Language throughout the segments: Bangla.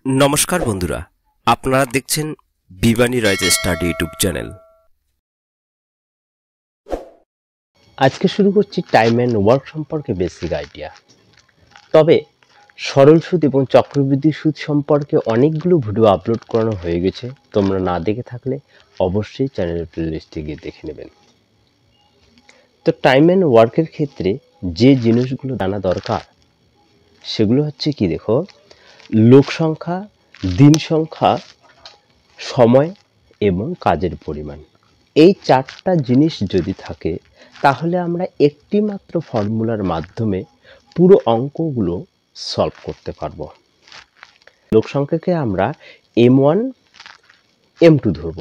নমস্কার বন্ধুরা, আপনারা দেখছেন বিবানী রয়েজ স্টাডি ইউটিউব চ্যানেল। আজকে শুরু করছি টাইম অ্যান্ড ওয়ার্ক সম্পর্কে বেসিক আইডিয়া। তবে সরল সুদ এবং চক্রবৃদ্ধি সুদ সম্পর্কে অনেকগুলো ভিডিও আপলোড করানো হয়ে গেছে, তোমরা না দেখে থাকলে অবশ্যই চ্যানেলের প্লেলিস্টে গিয়ে দেখে নেবেন। তো টাইম অ্যান্ড ওয়ার্কের ক্ষেত্রে যে জিনিসগুলো জানা দরকার সেগুলো হচ্ছে কি, দেখো, লোক সংখ্যা, দিন সংখ্যা, সময় এবং কাজের পরিমাণ। এই চারটা জিনিস যদি থাকে তাহলে আমরা একটি মাত্র ফর্মুলার মাধ্যমে পুরো অঙ্কগুলো সলভ করতে পারবো। লোক সংখ্যাকে আমরা M1 M2 ধরব,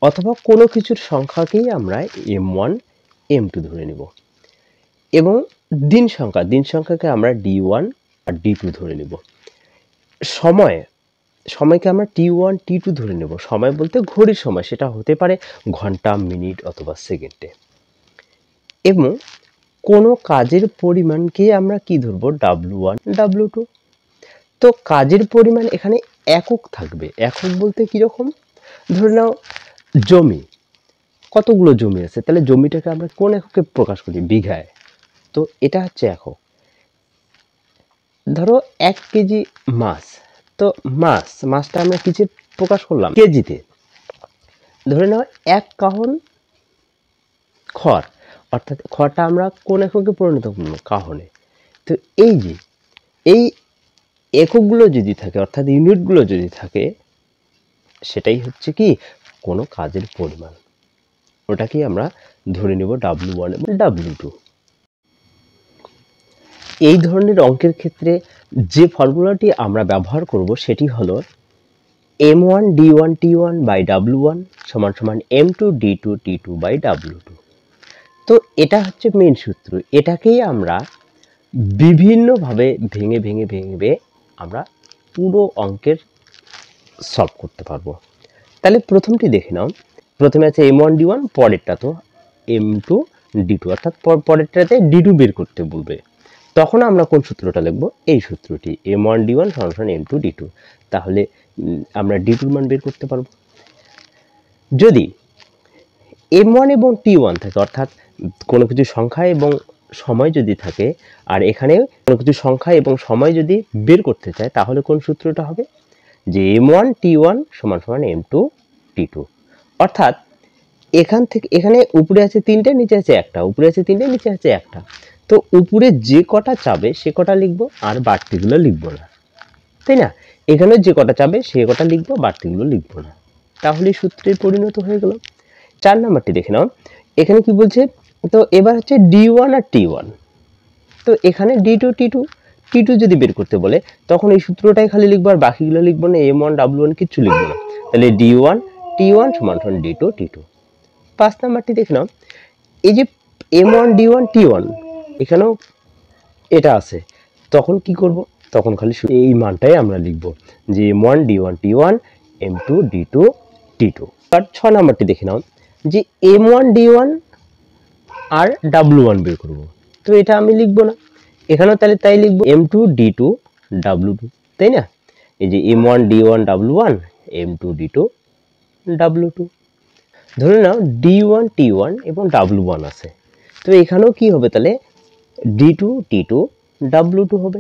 অথবা কোনো কিছুর সংখ্যাকেই আমরা M1 M2 ধরে নিব, এবং দিন সংখ্যাকে আমরা D1 আর D2 ধরে নিব। সময়কে আমরা T1 T2 ধরে নেব। সময় বলতে ঘড়ির সময়, সেটা হতে পারে ঘন্টা, মিনিট অথবা সেকেন্ডে। এবং কোনো কাজের পরিমাণকে আমরা কি ধরবো, W1 W2। তো কাজের পরিমাণ এখানে একক থাকবে। একক বলতে কীরকম, ধরে নাও জমি, কতগুলো জমি আছে, তাহলে জমিটাকে আমরা কোন এককে প্রকাশ করি, বিঘায়। তো এটা হচ্ছে একক। ধরো 1 কেজি মাছ, তো মাছটা আমরা কিসে প্রকাশ করলাম, কেজিতে। ধরে নাও 1 কাহন খড়, অর্থাৎ খড়টা আমরা কোন এককে পরিণত করলাম, কাহনে। তো এই এককগুলো যদি থাকে, অর্থাৎ ইউনিটগুলো যদি থাকে, সেটাই হচ্ছে কি কোনো কাজের পরিমাণ। ওটাকেই আমরা ধরে নেব W1 এবং W2। এই ধরনের অঙ্কের ক্ষেত্রে যে ফর্মুলাটি আমরা ব্যবহার করব সেটি হলো M1 D1 T1 by W1 সমান সমান M2 D2 T2 by W2। তো এটা হচ্ছে মেন সূত্র। এটাকেই আমরা বিভিন্নভাবে ভেঙে আমরা পুরো অঙ্কের সলভ করতে পারবো। তাহলে প্রথমটি দেখে নাও। প্রথমে আছে M1 D1, পরেরটা তো M2 D2, অর্থাৎ পরেরটাতে D2 বের করতে বলবে। তখন আমরা কোন সূত্রটা লিখবো, এই সূত্রটি M1 D1 সমান M2 D2। তাহলে আমরা D2 মান বের করতে পারবো। যদি M1 এবং T1 থাকে, অর্থাৎ কোনো কিছু সংখ্যা এবং সময় যদি থাকে, আর এখানে কোনো কিছু সংখ্যা এবং সময় যদি বের করতে চায়, তাহলে কোন সূত্রটা হবে, যে M1 T1 সমান সমান M2 T2। অর্থাৎ এখানে উপরে আছে 3টে, নিচে আছে একটা, উপরে আছে 3টে, নিচে আছে একটা। তো উপরে যে কটা চাবে সে কটা লিখবো, আর বাড়তিগুলো লিখবো না, তাই না? এখানে যে কটা চাবে সে কটা লিখবো, বাড়তিগুলো লিখবো না। তাহলে সূত্রে পরিণত হয়ে গেল। 4 নাম্বারটি দেখে নাও। এখানে কি বলছে, তো এবার হচ্ছে D1 আর T1। তো এখানে D2 T2 যদি বের করতে বলে, তখন এই সূত্রটাই খালি লিখবো, আর বাকিগুলো লিখবো না, M1 W1 কিচ্ছু লিখবো না। তাহলে D1 T1 সমান সমান D2 T2। 5 নাম্বারটি দেখে নাও। এই যে M1 D1 T1, এখানেও এটা আছে, তখন কি করব, তখন খালি এই মানটাই আমরা লিখব, যে M1 D1 T1 M2 D2 T2। আর 6 নাম্বারটি দেখে নাও, যে M1 D1 আর W1 বের করব। তো এটা আমি লিখব না, এখানেও তাহলে তাই লিখব M2 D2 W2, তাই না? এই যে M1 D1 W1 M2 D2 W2। ধরে নাও D1 T1 এবং W1 আছে, তো এখানেও কি হবে, তাহলে D2 T2 W2 হবে,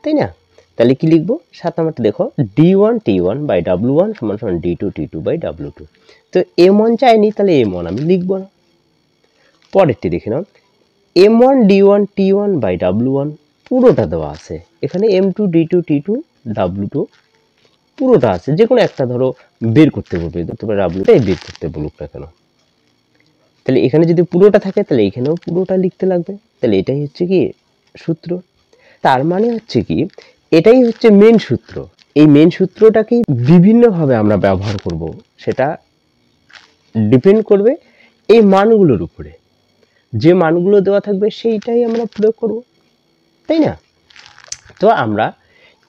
তাই না? তাহলে কি লিখবো, 7 নাম্বারটা দেখো, D1 T1 বাই W1 সমান সমান D2 T2 বাই W2। তো M1 চাইনি, তাহলে M1 আমি লিখবো না। পরেরটি দেখে নাও, M1 D1 T1 by W1 পুরোটা দেওয়া আছে। এখানে M2 D2 T2 W2 পুরোটা আছে, যে কোনো একটা ধরো বের করতে বলবে, তোমরা W2টাই বের করতে বলুক না কেন। তাহলে এখানে যদি পুরোটা থাকে, তাহলে এখানেও পুরোটা লিখতে লাগবে। তাহলে এটাই হচ্ছে কি সূত্র। তার মানে হচ্ছে কি, এটাই হচ্ছে মেন সূত্র। এই মেন সূত্রটাকেই বিভিন্নভাবে আমরা ব্যবহার করব, সেটা ডিপেন্ড করবে এই মানগুলোর উপরে। যে মানগুলো দেওয়া থাকবে সেইটাই আমরা প্রয়োগ করব, তাই না? তো আমরা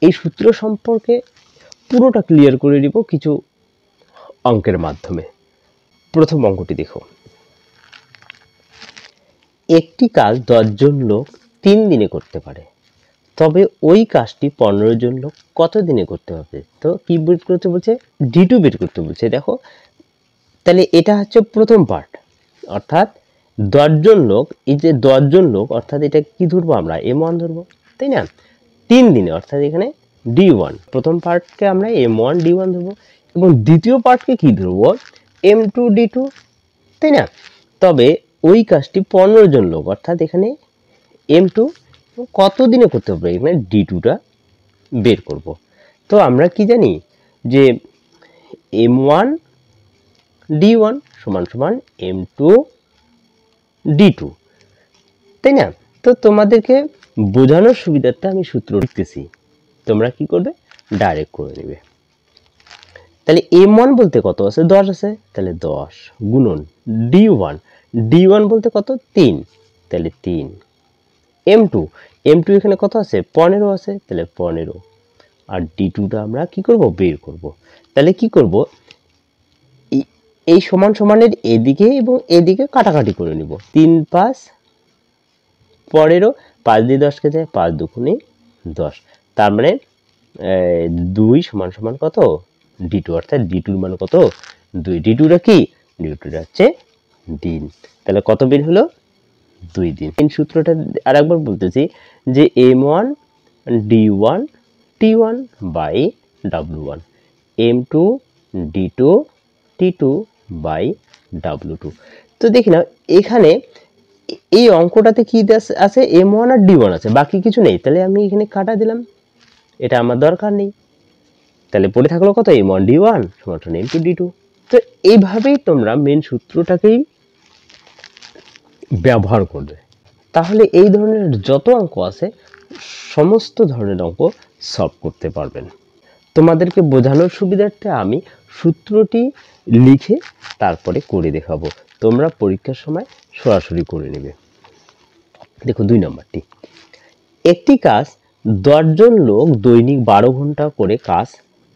এই সূত্র সম্পর্কে পুরোটা ক্লিয়ার করে দিব কিছু অঙ্কের মাধ্যমে। প্রথম অঙ্কটি দেখো। একটি কাজ 10 জন লোক 3 দিনে করতে পারে। তবে ওই কাজটি 15 জন লোক কত দিনে করতে হবে। তো কি বের করতে বলছে, D2 বের করতে বলছে। দেখো তাহলে এটা হচ্ছে প্রথম পার্ট, অর্থাৎ 10 জন লোক, এই যে 10 জন লোক অর্থাৎ এটা কি ধরবো আমরা, M1 ধরবো, তাই না। 3 দিনে অর্থাৎ এখানে D1, প্রথম পার্টকে আমরা M1 D1 ধরবো এবং দ্বিতীয় পার্টকে কি ধরবো, M2 D2, তাই না। তবে ওই কাজটি 15 জন লোক অর্থাৎ এখানে M2 কত দিনে করতে হবে, এখানে D2টা বের করব। তো আমরা কি জানি যে M1 D1 সমান সমান M2 D2, তাই না। তো তোমাদেরকে বোঝানোর সুবিধার্থে আমি সূত্র লিখতেছি, তোমরা কি করবে, ডাইরেক্ট করে নেবে। তাহলে M1 বলতে কত আছে, 10 আছে, তাহলে 10 গুণন D1, D1 বলতে কত, 3, তাহলে 3, M2, M2 এখানে কত আছে, 15 আছে, তাহলে 15, আর D2টা আমরা কি করব, বের করব। তাহলে কি করব, এই সমান সমানের এদিকে এবং এদিকে কাটাকাটি করে নিব। 3 5 15, 5 দিয়ে 10 কে যায়, 5 দুগুণে 10, তার মানে 2 সমান সমান কত, D2, অর্থাৎ D2 এর মান কত, 2। D2টা কি, D2টা হচ্ছে দিন। তাহলে কত বের হলো, 2 দিন। এই সূত্রটা আরেকবার বলতেছি যে M1 D1 T1 by W1, M2 D2 T2 by W2। তো দেখি না এখানে এই অঙ্কটাতে কি আছে, M1 আর D1 আছে, বাকি কিছু নেই। তাহলে আমি এখানে কাটা দিলাম, এটা আমার দরকার নেই। তাহলে পড়ে থাকলো কত, M1 D1 সমান M2 D2। তো এইভাবেই তোমরা মেন সূত্রটাকেই ব্যবহার করবে। তাহলে এই ধরনের যত অঙ্ক আছে সমস্ত ধরনের অঙ্ক সলভ করতে পারবেন। তোমাদেরকে বোঝানোর সুবিধার্থে আমি সূত্রটি লিখে তারপরে করে দেখাবো, তোমরা পরীক্ষার সময় সরাসরি করে নেবে। দেখো 2 নম্বরটি, একটি কাজ 10 জন লোক দৈনিক 12 ঘন্টা করে কাজ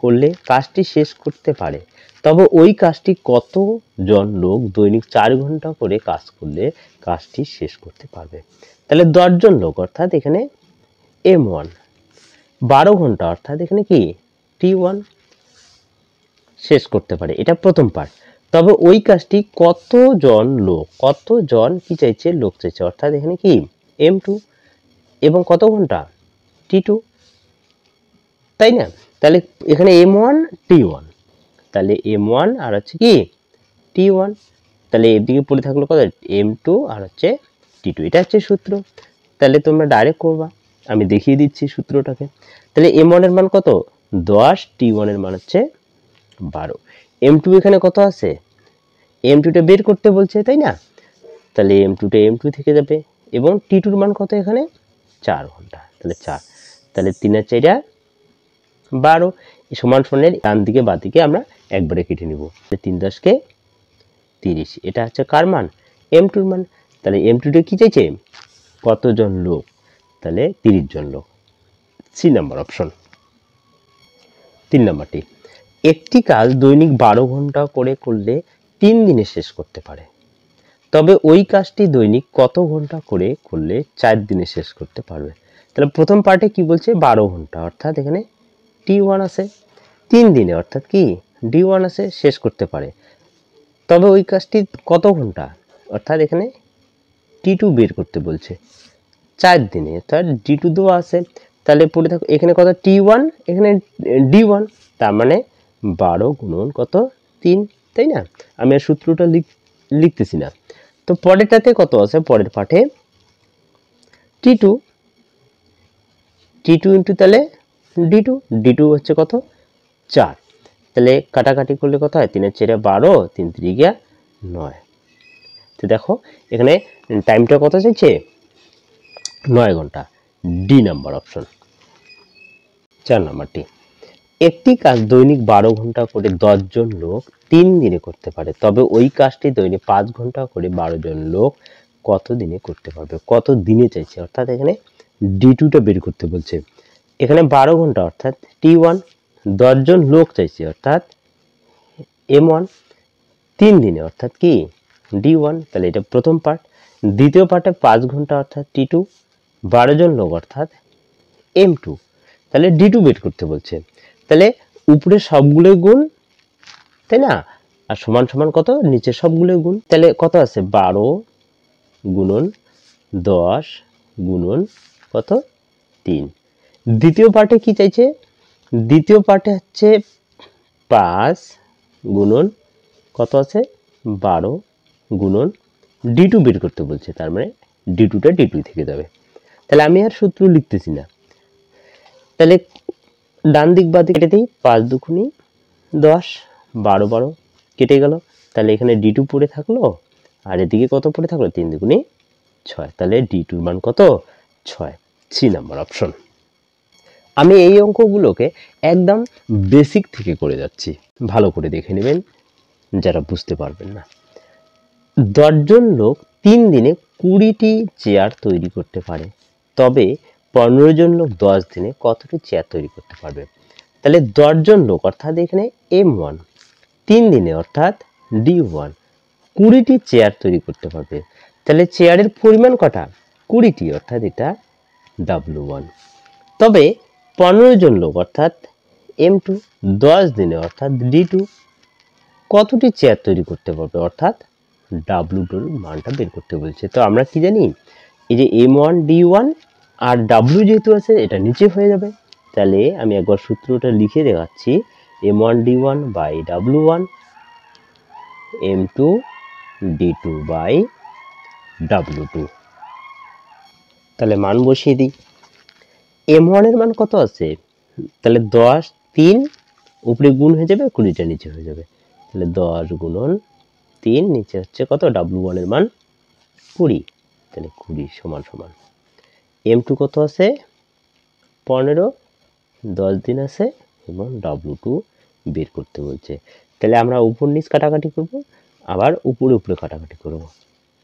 করলে কাজটি শেষ করতে পারে, তবে ওই কাজটি কতজন লোক দৈনিক 4 ঘন্টা করে কাজ করলে কাজটি শেষ করতে পারবে। তাহলে 10 জন লোক অর্থাৎ এখানে M1, 12 ঘন্টা অর্থাৎ এখানে কি T1 শেষ করতে পারে, এটা প্রথম পার্ট। তবে ওই কাজটি কতজন কি চাইছে, লোক চাইছে, অর্থাৎ এখানে কি M2 এবং কত ঘন্টা, T2, তাই না। তাহলে এখানে M1 T1, তাহলে M1 আর হচ্ছে কি T1, তাহলে এদিকে পড়ে থাকলো কত, M2 আর হচ্ছে T2, এটা হচ্ছে সূত্র। তাহলে তোমরা ডাইরেক্ট করবা, আমি দেখিয়ে দিচ্ছি সূত্রটাকে। তাহলে M1 এর মান কত, 10, T1 এর মান হচ্ছে 12, M2 এখানে কত আছে, M2টা বের করতে বলছে, তাই না। তাহলে M2টা M2 থেকে যাবে এবং T2 এর মান কত, এখানে 4 ঘন্টা, তাহলে 4, তাহলে 3 আর 4 12, সমান সমানের ডান দিকে বাঁ দিকে আমরা একবারে কেটে নিব। 3 10 কে 30, এটা হচ্ছে কার মান, M2 এর মান। তাহলে M2টা কি চাইছে, কতজন লোক, তাহলে 30 জন লোক, সি নাম্বার অপশন। 3 নম্বরটি, একটি কাজ দৈনিক 12 ঘন্টা করে করলে 3 দিনে শেষ করতে পারে, তবে ওই কাজটি দৈনিক কত ঘন্টা করে করলে 4 দিনে শেষ করতে পারবে। তাহলে প্রথম পার্টে কি বলছে, 12 ঘন্টা অর্থাৎ এখানে T1 আছে, 3 দিনে অর্থাৎ কি D1 আছে, শেষ করতে পারে, তবে ওই কাজটি কত ঘন্টা, অর্থাৎ এখানে T2 বের করতে বলছে, 4 দিনে, অর্থাৎ D2 দেওয়া আছে। তাহলে পড়ে থাকো এখানে কত, T1 এখানে D1, তার মানে 12 গুণন কত, 3, তাই না। আমি আর সূত্রটা লিখতেছি না। তো পরেরটাতে কত আছে, পরের পাঠে T2 ইন্টু তাহলে D2 হচ্ছে কত, 4, তাহলে কাটাকাটি করলে কত হয়, 3 এর 4 12, 3 3 9। তো দেখো এখানে টাইমটা কত চাইছে, 9 ঘন্টা, ডি নাম্বার অপশন। 4 নম্বরটি, একটি কাজ দৈনিক 12 ঘন্টা করে 10 জন লোক 3 দিনে করতে পারে, তবে ওই কাজটি দৈনিক 5 ঘন্টা করে 12 জন লোক কত দিনে করতে পারবে, কত দিনে চাইছে, অর্থাৎ এখানে D2টা বের করতে বলছে। এখানে 12 ঘন্টা অর্থাৎ T1, 10 জন লোক চাইছে অর্থাৎ M1, 3 দিনে অর্থাৎ কি D1, তাহলে এটা প্রথম পার্ট। দ্বিতীয় পার্টে 5 ঘন্টা অর্থাৎ T2, 12 জন লোক অর্থাৎ M2, তাহলে D2 বের করতে বলছে। তাহলে উপরে সবগুলো গুণ, তাই না, আর সমান সমান কত, নিচে সবগুলো গুণ। তাহলে কত আছে 12 গুণন 10 গুণন কত 3। দ্বিতীয় পার্টে কি চাইছে, দ্বিতীয় পার্টে হচ্ছে 5 গুণন কত আছে 12 গুণন D2 বের করতে বলছে, তার মানে D2টা D2 থেকে যাবে। তাহলে আমি আর সূত্র লিখতেছি না, তাহলে ডান দিক বাঁ দিক কেটে দিই, 5 দুগুণে 10, 12 12 কেটে গেল। তাহলে এখানে D2 পড়ে থাকলো, আর এদিকে কত পড়ে থাকলো 3 দুগুণে 6, তাহলে D2 মান কত 6, সি নাম্বার অপশন। আমি এই অঙ্কগুলোকে একদম বেসিক থেকে করে যাচ্ছি, ভালো করে দেখে নেবেন যারা বুঝতে পারবেন না। 10 জন লোক 3 দিনে 20টি চেয়ার তৈরি করতে পারে, তবে 15 জন লোক 10 দিনে কতটি চেয়ার তৈরি করতে পারবে? তাহলে 10 জন লোক অর্থাৎ এখানে M1, 3 দিনে অর্থাৎ D1 20টি চেয়ার তৈরি করতে পারবে। তাহলে চেয়ারের পরিমাণ কটা, 20টি, অর্থাৎ এটা W1। তবে 15 জন লোক অর্থাৎ M2 10 দিনে অর্থাৎ D2 কতটি চেয়ার তৈরি করতে পারবে, অর্থাৎ W2 এর মানটা বের করতে বলছে। তো আমরা কি জানি, এই যে M1 D1 আর W যেহেতু আছে এটা নিচে হয়ে যাবে। তাহলে আমি একবার সূত্রটা লিখে দেখাচ্ছি, M1 D1 by W1 M2 D2 by W2। তাহলে মান বসিয়ে দিই। M1 এর মান কত আছে, তাহলে 10 3 উপরে গুণ হয়ে যাবে, 20টা নিচে হয়ে যাবে। তাহলে 10 গুণন 3 নিচে হচ্ছে কত W1 এর মান 20, তাহলে 20 সমান সমান M2 কত আছে 15, 10 দিন আছে এবং W2 বের করতে বলছে। তাহলে আমরা উপর নিচ কাটাকাটি করব, আবার উপরে উপরে কাটাকাটি করব।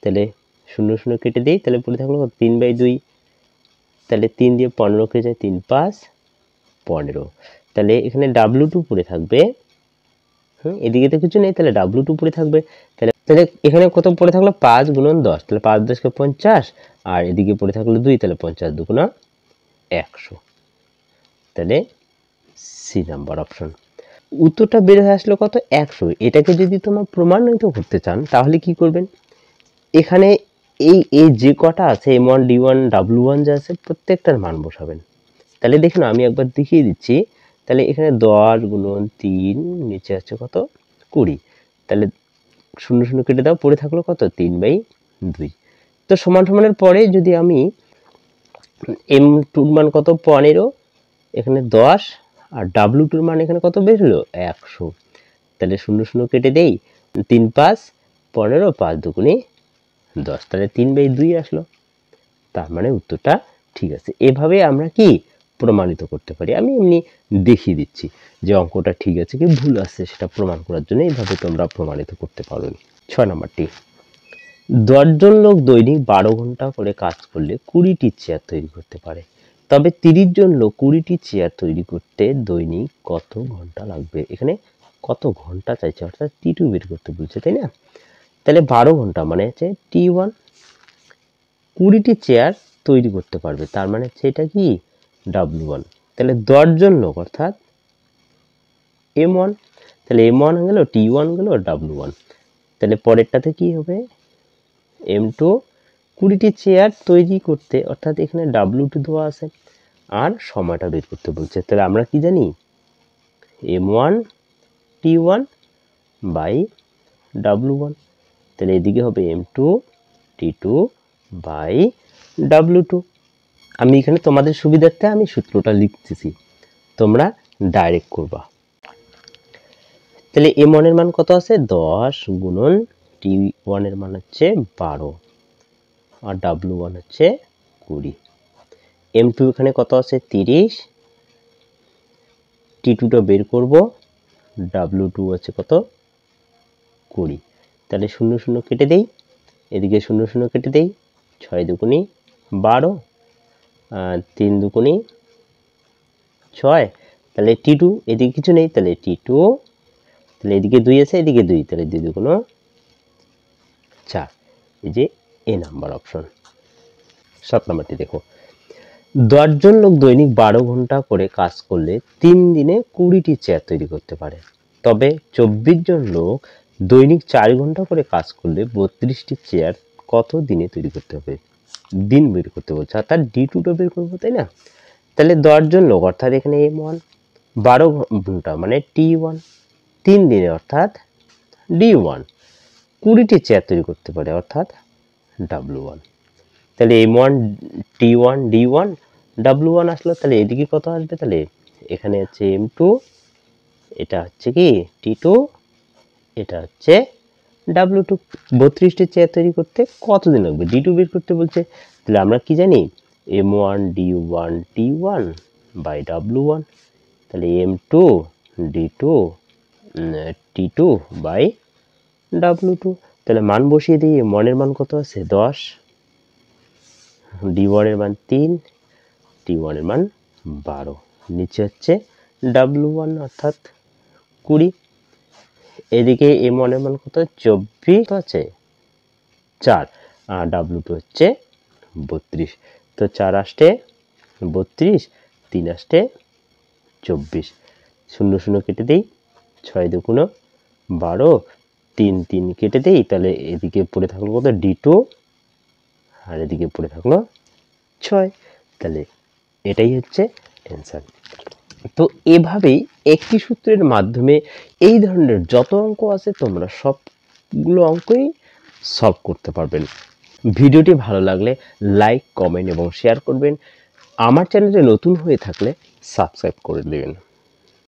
তাহলে 0 0 কেটে দিই, তাহলে পড়ে থাকলো 3/2, তাহলে 3 দিয়ে 15 কেটে যায়, 3 5 15। তাহলে এখানে W2 পড়ে থাকবে, এদিকে তো কিছু নেই, তাহলে W2 পড়ে থাকবে। তাহলে তাহলে এখানে কত পড়ে থাকলো 5 গুণন 10, তাহলে 5 10 কে 50, আর এদিকে পড়ে থাকলো 2, তাহলে 50 দুগুণা 100, তাহলে সি নাম্বার অপশন। উত্তরটা বের হয়ে আসলো কত 100। এটাকে যদি তোমরা প্রমাণিত করতে চান তাহলে কি করবেন, এখানে এই যে কটা আছে M1 D1 W1 যা আছে প্রত্যেকটার মান বসাবেন। তাহলে দেখুন আমি একবার দেখিয়ে দিচ্ছি। তাহলে এখানে 10 গুণন 3 নিচে আছে কত 20, তাহলে 0 0 কেটে দাও, পড়ে থাকলো কত 3/2। তো সমান সমানের পরে যদি আমি M2 মান কত 15, এখানে 10, আর W2 মান এখানে কত বের হলো 100, তাহলে 0 0 কেটে দেই, 3 5 15, 5 দুগুণে 10, তাহলে 3/2 আসলো। তার মানে উত্তরটা ঠিক আছে। এভাবে আমরা কি প্রমাণিত করতে পারি, আমি এমনি দেখিয়ে দিচ্ছি যে অঙ্কটা ঠিক আছে কি ভুল আছে, সেটা প্রমাণ করার জন্য এইভাবে তোমরা প্রমাণিত করতে পারো। 6 নম্বরটি, 10 জন লোক দৈনিক 12 ঘন্টা করে কাজ করলে 20টি চেয়ার তৈরি করতে পারে, তবে 30 জন লোক 20টি চেয়ার তৈরি করতে দৈনিক কত ঘন্টা লাগবে? এখানে কত ঘন্টা চাইছে, অর্থাৎ T2 বের করতে বলছে, তাই না? তাহলে 12 ঘন্টা মানে হচ্ছে T1, 20টি চেয়ার তৈরি করতে পারবে, তার মানে হচ্ছে এটা কি W1। তাহলে 10 জন লোক অর্থাৎ M1, তাহলে M1 গেল, T1 গেল, W1। তাহলে পরেরটাতে কি হবে M2, 20টি চেয়ার তৈরি করতে, অর্থাৎ এখানে W2 দেওয়া আছে আর সময়টা বের করতে বলছে। তাহলে আমরা কি জানি M1 T1 বাই W1, তাহলে এদিকে হবে M2 T2 বাই W2। আমি এখানে তোমাদের সুবিধার্থে আমি সূত্রটা লিখতেছি, তোমরা ডাইরেক্ট করবা। তাহলে M1 এর মান কত আছে 10 গুণন T1 এর মান হচ্ছে 12 আর W1 হচ্ছে 20। M2 এখানে কত আছে 30, T2টা বের করব, W2 আছে কত 20। তাহলে 0 0 কেটে দেই, এদিকে 0 0 কেটে দেই, 6 দুগুণে 12, 3 দুগুণে 6, তাহলে T2 এদিকে কিছু নেই, তাহলে T2, তাহলে এদিকে 2 আছে, এদিকে 2, তাহলে 2 দুগুণ 4, এই যে এ নাম্বার অপশন। 7 নাম্বারটি দেখো, 10 জন লোক দৈনিক 12 ঘন্টা করে কাজ করলে 3 দিনে 20টি চেয়ার তৈরি করতে পারে। তবে 24 জন লোক দৈনিক 4 ঘন্টা করে কাজ করলে 32টি চেয়ার কত দিনে তৈরি করতে হবে? দিন বের করতে বলছে, অর্থাৎ D2 টা বের করবো, তাই না? তাহলে 10 জন লোক অর্থাৎ এখানে M1, 12 ঘন্টা মানে T1, 3 দিনে অর্থাৎ D1, 20টি চেয়ার তৈরি করতে পারে অর্থাৎ W1। তাহলে M1 T1 D1 W1 আসলো, তাহলে এদিকে কত আসবে? তাহলে এখানে হচ্ছে M2, এটা হচ্ছে কি T2, এটা হচ্ছে W2। 32টি চেয়ার তৈরি করতে কতদিন লাগবে? D2 বের করতে বলছে। তাহলে আমরা কি জানি? M1 D1 T1 by W1, তাহলে M2 D2 T2 by W2। তাহলে মান বসিয়ে দিই। M1 এর মান কত আছে? 10, D1 এর মান 3, T1 এর মান 12, নিচে হচ্ছে W1 অর্থাৎ 20। এদিকে M1 এর মান কত? 24 আছে 4, আর W2 হচ্ছে 32। তো 4 আসতে 32, 3 আসতে 24, 0 0 কেটে দিই, 6 2 12, 3 3 কেটে দিই, তাহলে এদিকে পড়ে থাকলো কত? D2, আর এদিকে পড়ে থাকলো 6। তাহলে এটাই হচ্ছে অ্যান্সার। তো এভাবেই একটি সূত্রের মাধ্যমে এই ধরনের যত অঙ্ক আছে তোমরা সবগুলো অঙ্কই সলভ করতে পারবেন। ভিডিওটি ভালো লাগলে লাইক, কমেন্ট এবং শেয়ার করবেন। আমার চ্যানেলে নতুন হয়ে থাকলে সাবস্ক্রাইব করে দেবেন।